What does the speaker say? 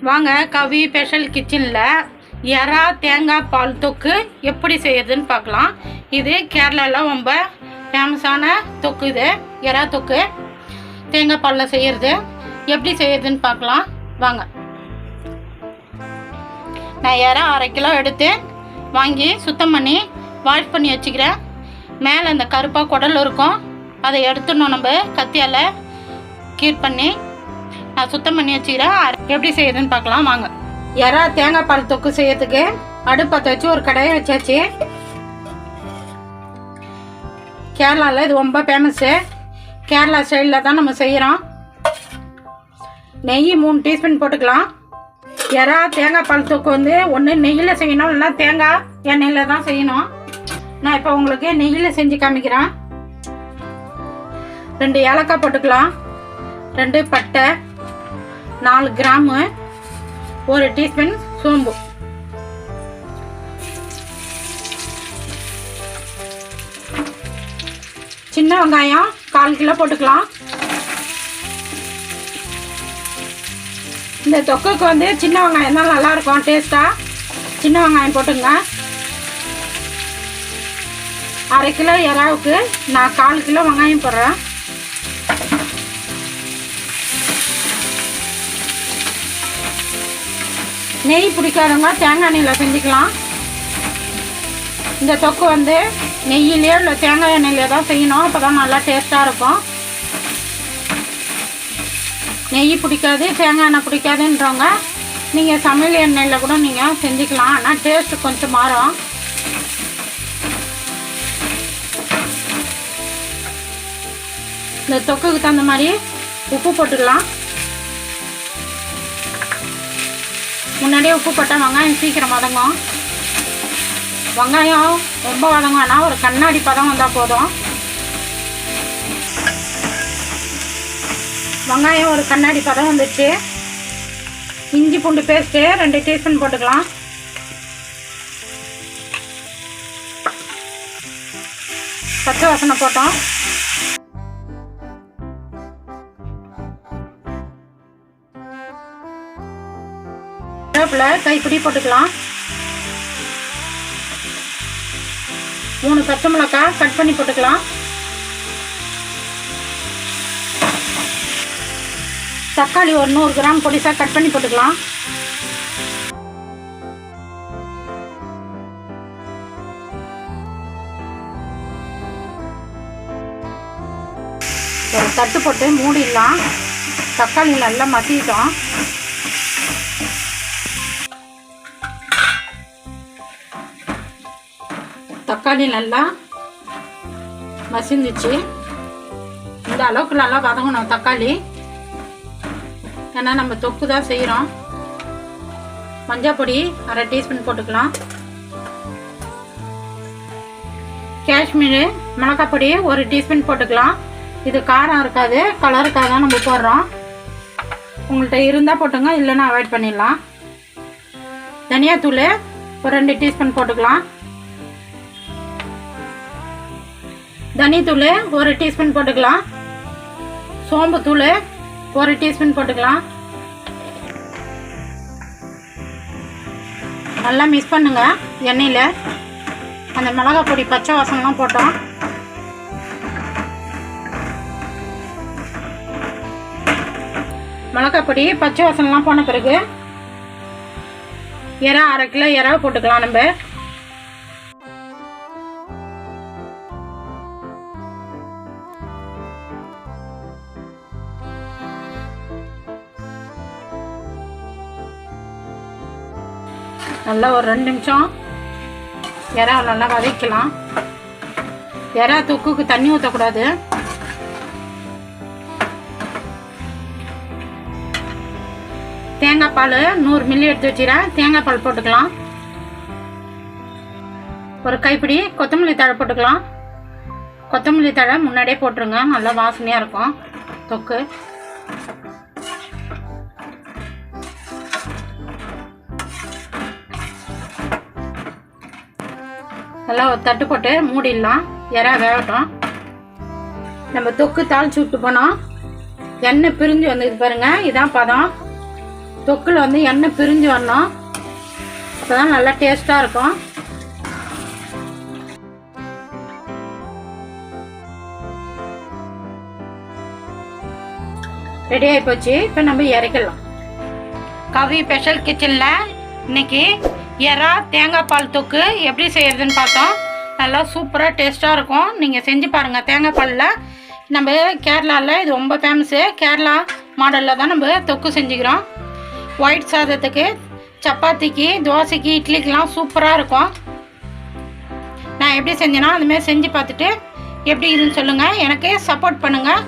வாங்க கவி ஸ்பெஷல் கிச்சனில் எறா தேங்காய் பால் தொக்கு எப்படி செய்யறதுன்னு பார்க்கலாம். இது கேரளாவில் ரொம்ப ஃபேமஸான தொக்கு. இது எறா தொக்கு தேங்காய் பாலில் செய்கிறது. எப்படி செய்யறதுன்னு பார்க்கலாம் வாங்க. நான் எறா 1/2 கிலோ எடுத்து வாங்கி சுத்தம் பண்ணி வாஷ் பண்ணி வச்சுக்கிறேன். மேலே அந்த கருப்பாக குடல் இருக்கும், அதை எடுத்துடணும். நம்ம கத்தியால் கீட் பண்ணி நான் சுத்தம் பண்ணி வச்சுக்கிறேன். எப்படி செய்யுதுன்னு பார்க்கலாம் வாங்க. எறா தேங்காய் பால் தொக்கு செய்யறதுக்கு அடுப்பத்தை வச்சு ஒரு கடாயை வச்சாச்சு. கேரளாவில் இது ரொம்ப ஃபேமஸ்ஸு. கேரளா ஸ்டைலில் தான் நம்ம செய்கிறோம். நெய் 3 டீஸ்பூன் போட்டுக்கலாம். எறா தேங்காய் பால் தொக்கு வந்து ஒன்று நெய்யில் செய்யணும், இல்லைன்னா தேங்காய் எண்ணெயில் தான் செய்யணும். நான் இப்போ உங்களுக்கு நெய்யில் செஞ்சு காமிக்கிறேன். 2 ஏலக்காய் போட்டுக்கலாம், 2 பட்டை, 4 கிராமு, 1 டீஸ்பூன் சோம்பு. சின்ன வெங்காயம் 1/4 கிலோ போட்டுக்கலாம். இந்த தொக்குக்கு வந்து சின்ன வெங்காயம் தான் நல்லாயிருக்கும் டேஸ்ட்டாக. சின்ன வெங்காயம் போட்டுங்க. 1/2 கிலோ எறாவுக்கு நான் 1/4 கிலோ வெங்காயம் போடுறேன். நெய் பிடிக்காதவங்க தேங்காய் எண்ணெயில் செஞ்சுக்கலாம். இந்த தொக்கு வந்து நெய்யிலையோ இல்லை தேங்காய் எண்ணெயிலே தான் செய்யணும், அப்போ தான் நல்லா டேஸ்ட்டாக இருக்கும். நெய் பிடிக்காது, தேங்காய் எண்ணெய் பிடிக்காதுன்றவங்க நீங்கள் சமையல் எண்ணெயில் கூட நீங்கள் செஞ்சுக்கலாம். ஆனால் டேஸ்ட்டு கொஞ்சம் மாறும். இந்த தொக்குக்கு தகுந்த மாதிரி உப்பு போட்டுக்கலாம். முன்னாடியே உப்பு போட்டால் வெங்காயம் சீக்கிரம் வதங்கும். வெங்காயம் ரொம்ப வதங்கன்னா ஒரு கண்ணாடி பதம் வந்தால் போதும். வெங்காயம் ஒரு கண்ணாடி பதம் வந்துடுச்சு. இஞ்சி பூண்டு பேஸ்ட்டு 2 டீஸ்பூன் போட்டுக்கலாம். பச்சை வாசனை போட்டோம். கைப்பிடி போட்டுக்கலாம். 3 பச்சை மிளகாய் கட் பண்ணி போட்டுக்கலாம். தக்காளி ஒரு 100 கிராம் பொடிசாக கட் பண்ணி போட்டுக்கலாம். ஒரு தட்டு போட்டு மூடிடலாம். தக்காளி நல்லா மசிட்டோம். தக்காளி நல்லா மசிந்துச்சு. இந்த அளவுக்கு நல்லா வதங்கணும் தக்காளி, ஏன்னா நம்ம தொக்கு தான் செய்கிறோம். மஞ்சள் பொடி 1/2 டீஸ்பூன் போட்டுக்கலாம். காஷ்மீர் மிளகாய் பொடி 1 டீஸ்பூன் போட்டுக்கலாம். இது காரம் இருக்காது, கலருக்காக தான் நம்ம போடுறோம். உங்கள்கிட்ட இருந்தால் போட்டுங்க, இல்லைன்னா அவாய்ட் பண்ணிடலாம். தனியாத்தூள் ஒரு 2 டீஸ்பூன் போட்டுக்கலாம். தனித்தூள் 1 டீஸ்பூன் போட்டுக்கலாம். சோம்பு தூள் 1 டீஸ்பூன் போட்டுக்கலாம். நல்லா மிக்ஸ் பண்ணுங்க எண்ணெயில். அந்த மிளகாய் பொடி பச்சை வாசனைலாம் போட்டோம். மிளகாய் பொடி பச்சை வாசனைலாம் போன பிறகு எறா 1/2 கிலோ எறா போட்டுக்கலாம். நம்ம நல்லா ஒரு 2 நிமிஷம் எறா நல்லா வதக்கலாம். எறா தொக்குக்கு தண்ணி ஊற்றக்கூடாது. தேங்காய் பால் 100 மில்லி எடுத்து வச்சுக்கிறேன். தேங்காய் பால் போட்டுக்கலாம். ஒரு கைப்பிடி கொத்தமல்லி தழை போட்டுக்கலாம். கொத்தமல்லி தழை முன்னாடியே போட்டுருங்க, நல்லா வாசனையாக இருக்கும் தொக்கு. நல்லா ஒரு தட்டு போட்டு மூடிடலாம். எறா வேகட்டும். நம்ம தொக்கு தாளிச்சு விட்டு போனோம். எண்ணெய் பிரிஞ்சு வந்தது பாருங்க, இதான் பதம். தொக்கில் வந்து எண்ணெய் பிரிஞ்சு வரணும், அப்போ தான் நல்லா டேஸ்ட்டாக இருக்கும். ரெடி ஆகி போச்சு. இப்போ நம்ம இறக்கலாம். கவி ஸ்பெஷல் கிச்சனில் இன்னைக்கு எறா தேங்காய் பால் தொக்கு எப்படி செய்யறதுன்னு பார்த்தோம். நல்லா சூப்பராக டேஸ்ட்டாக இருக்கும். நீங்கள் செஞ்சு பாருங்கள். தேங்காய் பாலில் நம்ம கேரளாவில் இது ரொம்ப ஃபேமஸ்ஸு. கேரளா மாடலில் தான் நம்ம தொக்கு செஞ்சுக்கிறோம். ஒயிட் சாதத்துக்கு, சப்பாத்திக்கு, தோசைக்கு, இட்லிக்கெலாம் சூப்பராக இருக்கும். நான் எப்படி செஞ்சேன்னா அதுமாரி செஞ்சு பார்த்துட்டு எப்படி இதுன்னு சொல்லுங்கள். எனக்கு சப்போர்ட் பண்ணுங்கள்.